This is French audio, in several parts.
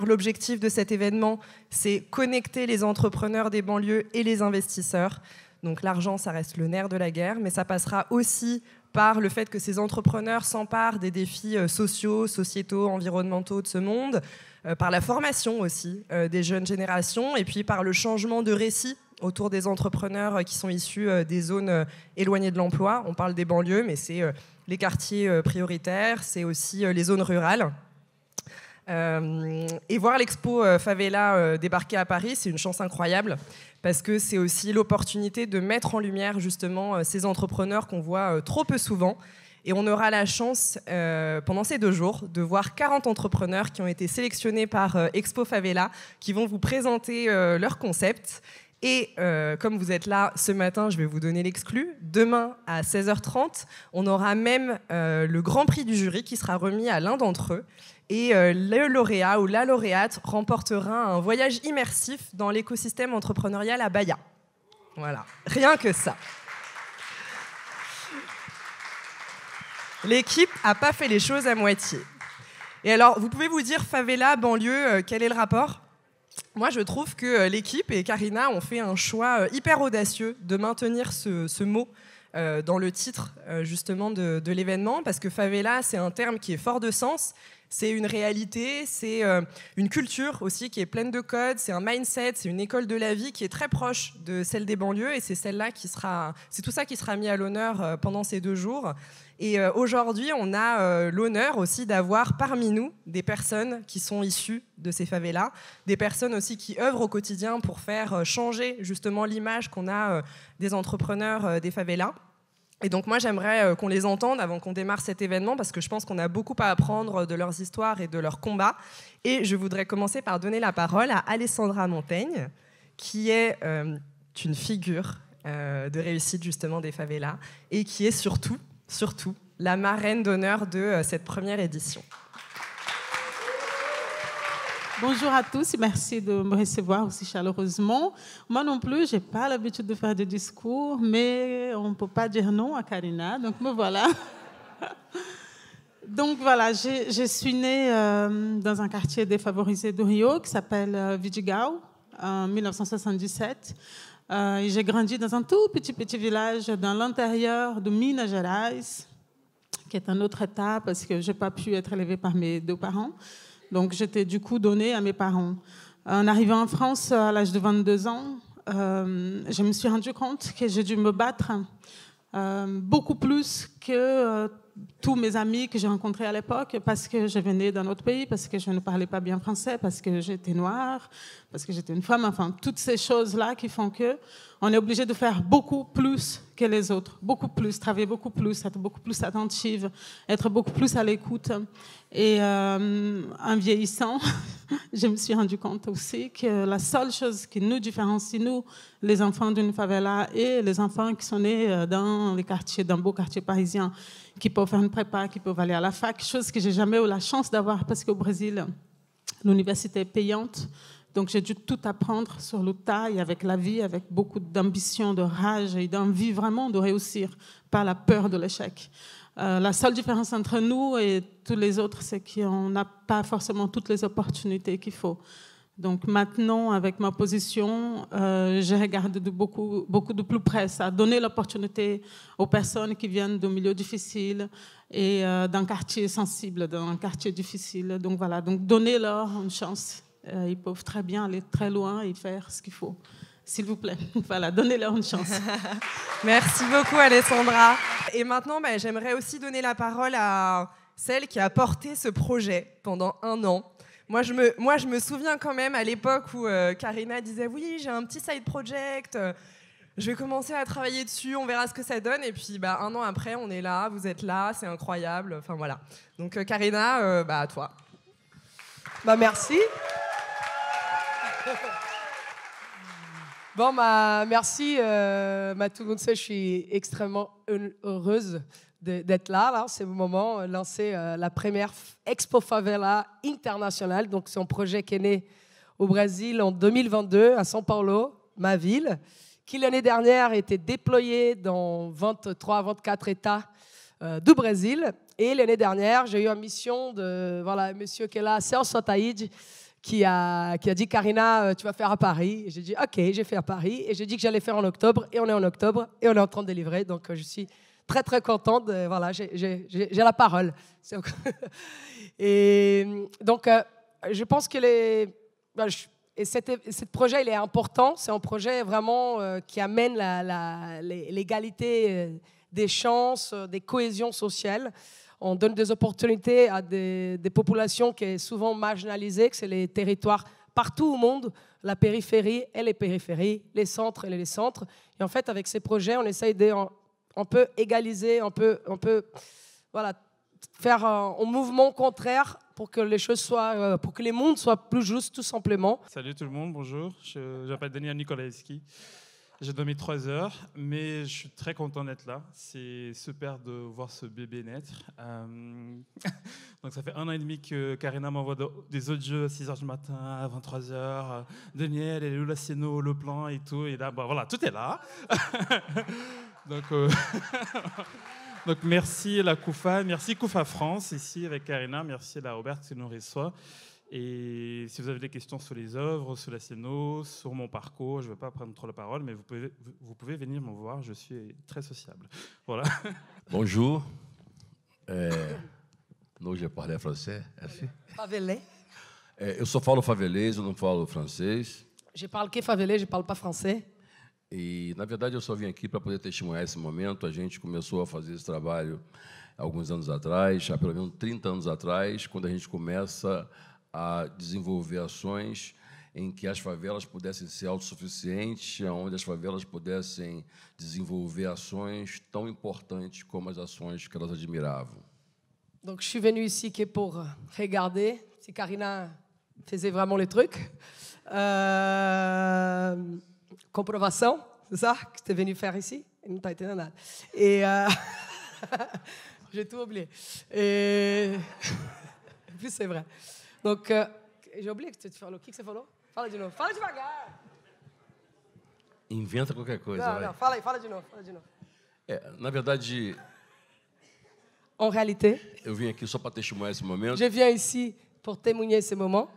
L'objectif de cet événement, c'est connecter les entrepreneurs des banlieues et les investisseurs. Donc l'argent, ça reste le nerf de la guerre, mais ça passera aussi par le fait que ces entrepreneurs s'emparent des défis sociaux, sociétaux, environnementaux de ce monde, par la formation aussi des jeunes générations, et puis par le changement de récit autour des entrepreneurs qui sont issus des zones éloignées de l'emploi. On parle des banlieues, mais c'est les quartiers prioritaires, c'est aussi les zones rurales. Et voir l'expo Favela débarquer à Paris, c'est une chance incroyable parce que c'est aussi l'opportunité de mettre en lumière justement ces entrepreneurs qu'on voit trop peu souvent. Et on aura la chance pendant ces 2 jours de voir 40 entrepreneurs qui ont été sélectionnés par Expo Favela qui vont vous présenter leur concept. Et comme vous êtes là ce matin, je vais vous donner l'exclu. Demain à 16h30, on aura même le grand prix du jury qui sera remis à l'un d'entre eux. Et le lauréat ou la lauréate remportera un voyage immersif dans l'écosystème entrepreneurial à Bahia. Voilà, rien que ça. L'équipe n'a pas fait les choses à moitié. Et alors, vous pouvez vous dire, favela, banlieue, quel est le rapport ? Moi, je trouve que l'équipe et Karina ont fait un choix hyper audacieux de maintenir ce mot dans le titre justement de l'événement, parce que favela, c'est un terme qui est fort de sens. C'est une réalité, c'est une culture aussi qui est pleine de codes, c'est un mindset, c'est une école de la vie qui est très proche de celle des banlieues et c'est celle-là c'est tout ça qui sera mis à l'honneur pendant ces 2 jours. Et aujourd'hui, on a l'honneur aussi d'avoir parmi nous des personnes qui sont issues de ces favelas, des personnes aussi qui œuvrent au quotidien pour faire changer justement l'image qu'on a des entrepreneurs des favelas. Et donc moi, j'aimerais qu'on les entende avant qu'on démarre cet événement parce que je pense qu'on a beaucoup à apprendre de leurs histoires et de leurs combats. Et je voudrais commencer par donner la parole à Alessandra Montaigne, qui est une figure de réussite justement des favelas et qui est surtout la marraine d'honneur de cette première édition. Bonjour à tous et merci de me recevoir aussi chaleureusement. Moi non plus, je n'ai pas l'habitude de faire des discours, mais on ne peut pas dire non à Karina, donc me voilà. Donc voilà, je suis née dans un quartier défavorisé de Rio qui s'appelle Vidigal, en 1977. Et j'ai grandi dans un tout petit village dans l'intérieur de Minas Gerais, qui est un autre état parce que je n'ai pas pu être élevée par mes 2 parents. Donc, j'étais du coup donnée à mes parents. En arrivant en France à l'âge de 22 ans, je me suis rendu compte que j'ai dû me battre beaucoup plus que tous mes amis que j'ai rencontrés à l'époque parce que je venais d'un autre pays, parce que je ne parlais pas bien français, parce que j'étais noire, parce que j'étais une femme, enfin, toutes ces choses-là qui font qu'on est obligé de faire beaucoup plus que les autres, beaucoup plus, travailler beaucoup plus, être beaucoup plus attentive, être beaucoup plus à l'écoute. Et en vieillissant, je me suis rendu compte aussi que la seule chose qui nous différencie, nous, les enfants d'une favela et les enfants qui sont nés dans les quartiers, dans beaux quartiers parisiens, qui peuvent faire une prépa, qui peuvent aller à la fac, chose que j'ai jamais eu la chance d'avoir parce qu'au Brésil, l'université est payante. Donc j'ai dû tout apprendre sur le tas et avec la vie, avec beaucoup d'ambition, de rage et d'envie vraiment de réussir, pas la peur de l'échec. La seule différence entre nous et tous les autres, c'est qu'on n'a pas forcément toutes les opportunités qu'il faut. Donc maintenant, avec ma position, je regarde de beaucoup de plus près ça, donner l'opportunité aux personnes qui viennent de milieux difficiles et d'un quartier sensible, d'un quartier difficile. Donc voilà, donc donner-leur une chance. Ils peuvent très bien aller très loin et faire ce qu'il faut. S'il vous plaît, voilà, donnez-leur une chance. Merci beaucoup, Alessandra. Et maintenant, j'aimerais aussi donner la parole à celle qui a porté ce projet pendant 1 an. Moi, je me souviens quand même à l'époque où Karina disait « Oui, j'ai un petit side project, je vais commencer à travailler dessus, on verra ce que ça donne. » Et puis, 1 an après, on est là, vous êtes là, c'est incroyable. Enfin, voilà. Donc, Karina, à toi. Merci. Bon, merci. Tout le monde sait, je suis extrêmement heureuse d'être là. C'est le moment de lancer la première Expo Favela internationale. Donc, c'est un projet qui est né au Brésil en 2022, à São Paulo, ma ville, qui l'année dernière a été déployé dans 23-24 États du Brésil. Et l'année dernière, j'ai eu une mission de, voilà, monsieur qui est là, Celso Ataíde, qui a dit Karina, tu vas faire à Paris. Et j'ai dit OK, j'ai fait à Paris. Et j'ai dit que j'allais faire en octobre. Et on est en octobre. Et on est en train de délivrer. Donc je suis très, très contente. Voilà, j'ai la parole. Et donc, je pense que ce projet, il est important. C'est un projet vraiment qui amène l'égalité des chances, des cohésions sociales. On donne des opportunités à des populations qui sont souvent marginalisées, que c'est les territoires partout au monde, la périphérie et les périphéries, les centres et les centres. Et en fait, avec ces projets, on essaye on peut égaliser, on peut voilà, faire un mouvement contraire pour que les choses soient, pour que les mondes soient plus justes, tout simplement. Salut tout le monde, bonjour. Je m'appelle Daniel Nikolaevski. J'ai dormi 3 heures, mais je suis très content d'être là. C'est super de voir ce bébé naître. Donc ça fait 1 an et demi que Karina m'envoie des audios à 6 heures du matin, à 23 heures. Daniel, elle est où la scéno, le plan et tout. Et là, bah, voilà, tout est là. Donc merci la Koufa, merci Koufa France ici avec Karina, merci la Robert qui nous reçoit. Et si vous avez des questions sur les œuvres, sur la scéno, sur mon parcours, je ne vais pas prendre trop la parole, mais vous pouvez venir me voir, je suis très sociable. Voilà. Bonjour. Hoje eu parlei francês, é assim? Favelé. Eu só falo favelês, eu não falo francês. Je parle que favelé, je parle pas français. E, na verdade, eu só vim aqui para poder testemunhar esse momento. A gente começou a fazer esse trabalho há alguns anos atrás, há pelo menos 30 anos atrás, quando a gente começa a desenvolver ações em que as favelas pudessem ser autossuficientes, onde as favelas pudessem desenvolver ações tão importantes como as ações que elas admiravam. Donc, je suis venue ici que pour regarder si Karina faisait vraiment les trucs. Comprovação, c'est ça que tu es venu faire ici? Não está entendendo nada. Et j'ai tout oublié. Et en plus, c'est vrai. Donc, j'ai oublié que tu falou. O que você falou? Fala de novo. Fala devagar. Inventa qualquer coisa. Não, não, fala aí, fala de novo. Na verdade, En réalité, eu vim aqui só para testemunhar esse momento. je viens ici pour témoigner ce moment.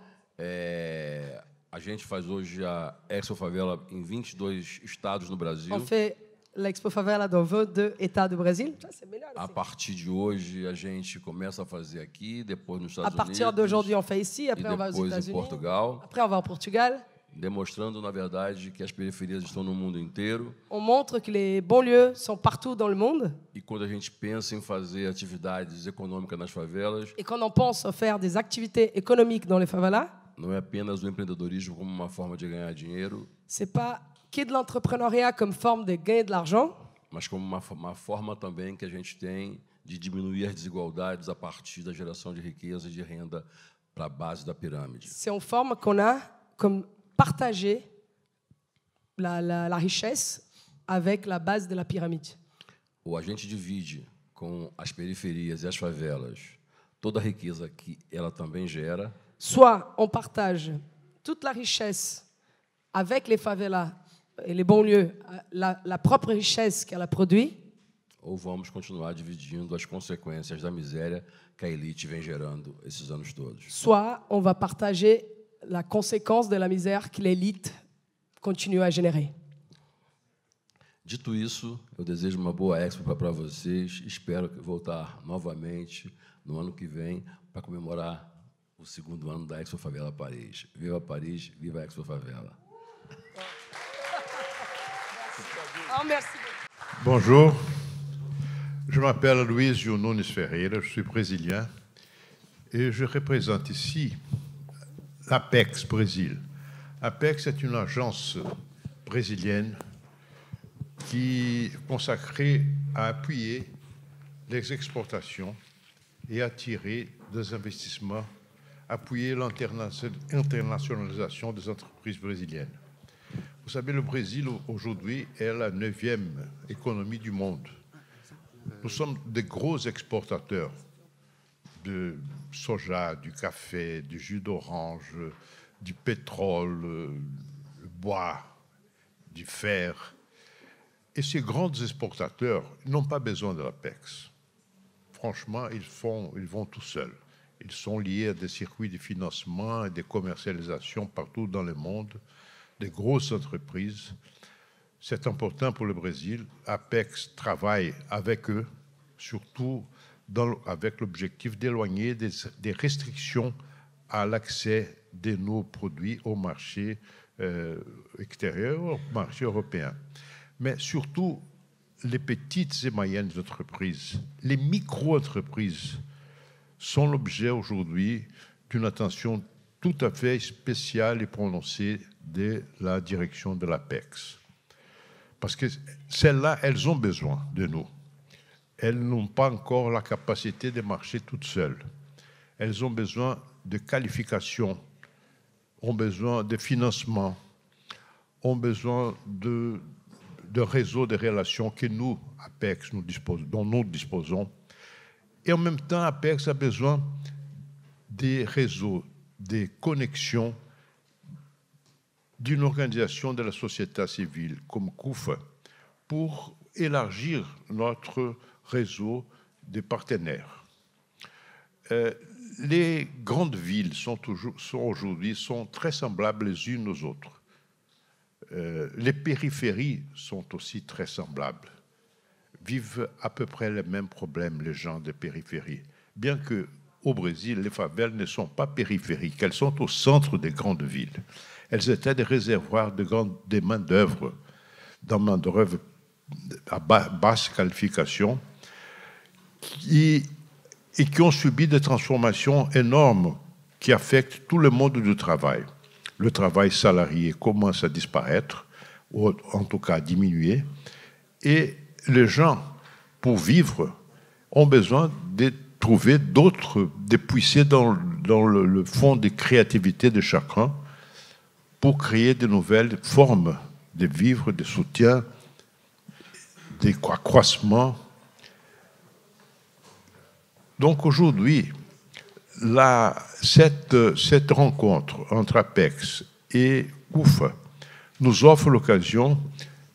A gente faz hoje a Expo Favela em 22 estados no Brasil. On fait l'Expo Favela dans 22 États do Brasil. Ça, c'est melhor A assim. partir de hoje, a gente começa a fazer aqui, depois nos Estados À partir Unidos, d'aujourd'hui, on fait ici, e après on va aux depois em États-Unis, Portugal, après on va au Portugal. demonstrando, na verdade, que as periferias estão no mundo inteiro. On montre que les banlieues sont partout dans le monde. E quando a gente pensa em fazer atividades econômicas nas favelas, Et quand on pense à faire des activités économiques dans les favelas, não é apenas o empreendedorismo como uma forma de ganhar dinheiro, c'est pas que de l'entrepreneuriat comme forme de gagner de l'argent, mas como uma forma também que a gente tem de diminuir as desigualdades a partir da geração de riqueza e de renda para a base da pirâmide. c'est une forme qu'on a comme partager la richesse avec la base de la pyramide. Ou a gente divide com as periferias e as favelas toda a riqueza que ela também gera, Soit on partage toute la richesse avec les favelas et les banlieues, la propre richesse qu'elle a produit, ou vamos continuar dividindo as consequências da miséria que a elite vem gerando esses anos todos. soit on va partager la conséquence de la misère que l'élite continue à générer. Dito isso, eu desejo uma boa Expo para vocês. Espero voltar novamente no ano que vem para comemorar o 2º ano da Expo Favela Paris. Viva Paris, viva a Expo Favela. Oh, merci. Bonjour, je m'appelle Luizio Nunes Ferreira, je suis brésilien et je représente ici l'APEX Brésil. APEX est une agence brésilienne qui est consacrée à appuyer les exportations et attirer des investissements, appuyer l'internationalisation des entreprises brésiliennes. Vous savez, le Brésil, aujourd'hui, est la 9e économie du monde. Nous sommes des gros exportateurs de soja, du café, du jus d'orange, du pétrole, du bois, du fer. Et ces grands exportateurs n'ont pas besoin de l'APEX. Franchement, ils vont tout seuls. Ils sont liés à des circuits de financement et de commercialisation partout dans le monde, des grosses entreprises. C'est important pour le Brésil. Apex travaille avec eux, surtout avec l'objectif d'éloigner des restrictions à l'accès de nos produits au marché extérieur, au marché européen. Mais surtout, les petites et moyennes entreprises, les micro-entreprises sont l'objet aujourd'hui d'une attention tout à fait spéciale et prononcée de la direction de l'APEX. Parce que celles-là, elles ont besoin de nous. Elles n'ont pas encore la capacité de marcher toutes seules. Elles ont besoin de qualification, ont besoin de financement, ont besoin de réseaux de relations que nous, APEX, dont nous disposons. Et en même temps, APEX a besoin des réseaux, des connexions d'une organisation de la société civile comme CUFA pour élargir notre réseau de partenaires. Les grandes villes sont aujourd'hui très semblables les unes aux autres. Les périphéries sont aussi très semblables. Vivent à peu près les mêmes problèmes, les gens des périphéries. Bien qu'au Brésil, les favelas ne sont pas périphériques, elles sont au centre des grandes villes. Elles étaient des réservoirs de main-d'œuvre, à basse qualification, et qui ont subi des transformations énormes qui affectent tout le monde du travail. Le travail salarié commence à disparaître, ou en tout cas à diminuer, et les gens, pour vivre, ont besoin de trouver de puiser dans le fond de créativité de chacun pour créer de nouvelles formes de vivre, de soutien, d'accroissement. Donc aujourd'hui, cette rencontre entre APEX et CUFA nous offre l'occasion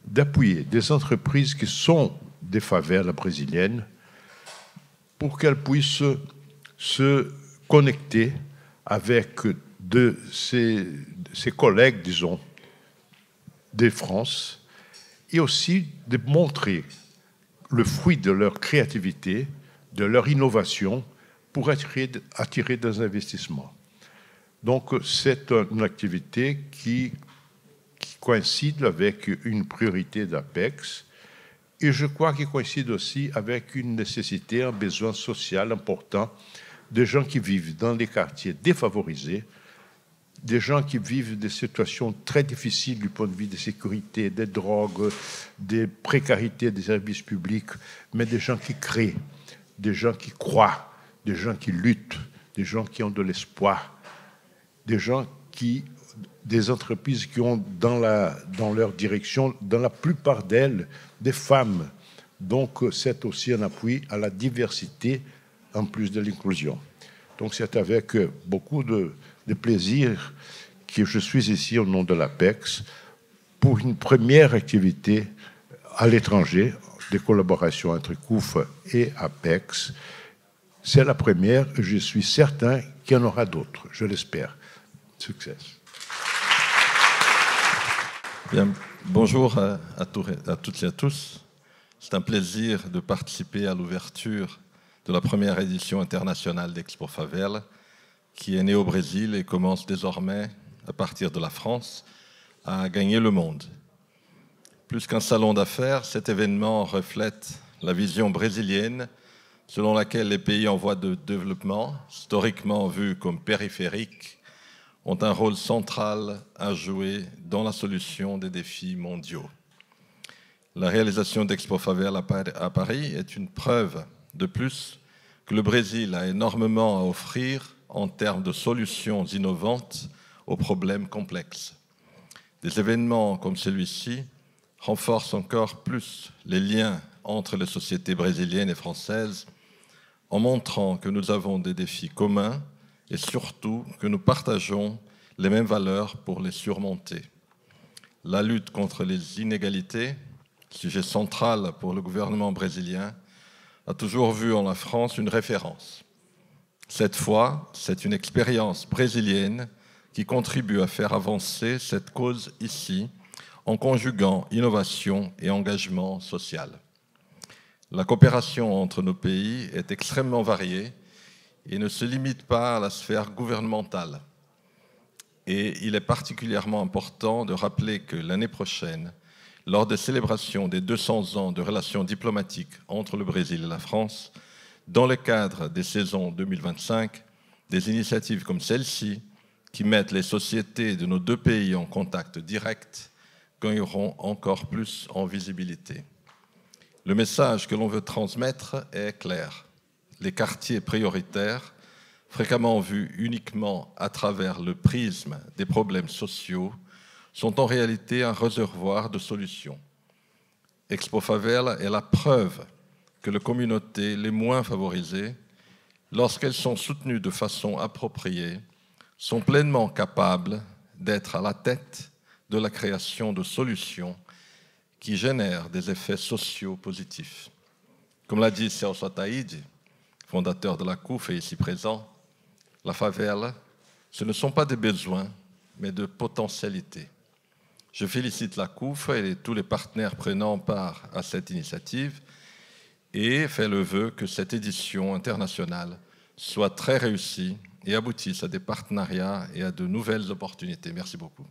d'appuyer des entreprises qui sont des favelas brésiliennes pour qu'elles puissent se connecter avec ses collègues, disons, de France, et aussi de montrer le fruit de leur créativité, de leur innovation, pour attirer des investissements. Donc, c'est une activité qui coïncide avec une priorité d'APEX, et je crois qu'il coïncide aussi avec une nécessité, un besoin social important des gens qui vivent dans les quartiers défavorisés, des gens qui vivent des situations très difficiles du point de vue de sécurité, des drogues, des précarités des services publics, mais des gens qui créent, des gens qui croient, des gens qui luttent, des gens qui ont de l'espoir, des entreprises qui ont dans leur direction, dans la plupart d'elles, des femmes. Donc, c'est aussi un appui à la diversité en plus de l'inclusion. Donc, c'est avec beaucoup de plaisir que je suis ici au nom de l'APEX pour une première activité à l'étranger, de collaboration entre CUFA et APEX. C'est la première, je suis certain qu'il y en aura d'autres, je l'espère. Succès. Bien, bonjour à toutes et à tous. C'est un plaisir de participer à l'ouverture de la première édition internationale d'Expo Favela, qui est née au Brésil et commence désormais, à partir de la France, à gagner le monde. Plus qu'un salon d'affaires, cet événement reflète la vision brésilienne selon laquelle les pays en voie de développement, historiquement vus comme périphériques, ont un rôle central à jouer dans la solution des défis mondiaux. La réalisation d'Expo Favela à Paris est une preuve de plus que le Brésil a énormément à offrir en termes de solutions innovantes aux problèmes complexes. Des événements comme celui-ci renforcent encore plus les liens entre les sociétés brésiliennes et françaises en montrant que nous avons des défis communs et surtout que nous partageons les mêmes valeurs pour les surmonter. La lutte contre les inégalités, sujet central pour le gouvernement brésilien, a toujours vu en la France une référence. Cette fois, c'est une expérience brésilienne qui contribue à faire avancer cette cause ici, en conjuguant innovation et engagement social. La coopération entre nos pays est extrêmement variée et ne se limite pas à la sphère gouvernementale. Et il est particulièrement important de rappeler que l'année prochaine, lors des célébrations des 200 ans de relations diplomatiques entre le Brésil et la France, dans le cadre des saisons 2025, des initiatives comme celle-ci, qui mettent les sociétés de nos deux pays en contact direct, gagneront encore plus en visibilité. Le message que l'on veut transmettre est clair. Les quartiers prioritaires, fréquemment vus uniquement à travers le prisme des problèmes sociaux, sont en réalité un réservoir de solutions. Expo Favela est la preuve que les communautés les moins favorisées, lorsqu'elles sont soutenues de façon appropriée, sont pleinement capables d'être à la tête de la création de solutions qui génèrent des effets sociaux positifs. Comme l'a dit Celso Ataide, fondateur de la CUF et ici présent, la favela, ce ne sont pas des besoins, mais de potentialités. Je félicite la CUF et tous les partenaires prenant part à cette initiative et fais le vœu que cette édition internationale soit très réussie et aboutisse à des partenariats et à de nouvelles opportunités. Merci beaucoup.